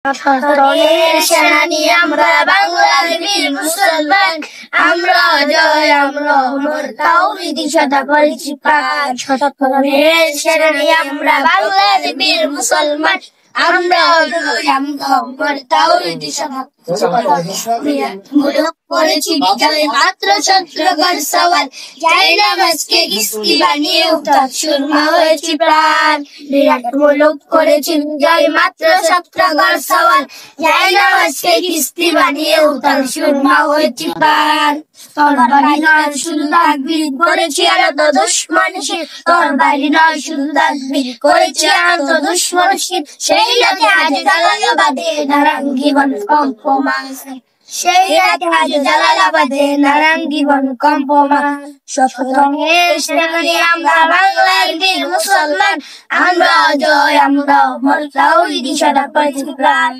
রঙের সেনানি আমরা বাংলার বীর মুসলমান, আমরা জয় আমরা অমর তাওহীদি সদা করেছি প্রাণ। রঙের সেনানি আমরা বাংলার বীর মুসলমান, আমরা জয় আমরা অমর তাওহীদি সদা করেছি বিজয় মাত্র ছত্রগড় সওয়াল, যাই নামাজকে কিস্তি বানিয়ে উত্তাপ সুরমা হয়েছি প্রাণ। বিরাট মুলুক করেছি বিজয় মাত্র ছত্রগড় সওয়াল, যাই নামাজকে কিস্তি বানিয়ে উত্তাপ সুরমা হয়েছি প্রাণ। তরবারি নয় শুধু তাকবীর করেছি আনত দুশমনকে, তরবারি নয় শুধু তাকবীর করেছি আনত দুশমনকে, সেই রাতে আজ জালালাবাদে নারাঙ্গি বন কম্পমান, সেই রাতে আজ জালালাবাদে নারাঙ্গি বন কম্পমান। শপথ রঙের সেনানি আমরা বাংলার বীর মুসলমান, আমরা জয় আমরা অমর তাওহীদি সদা করেছি প্রাণ।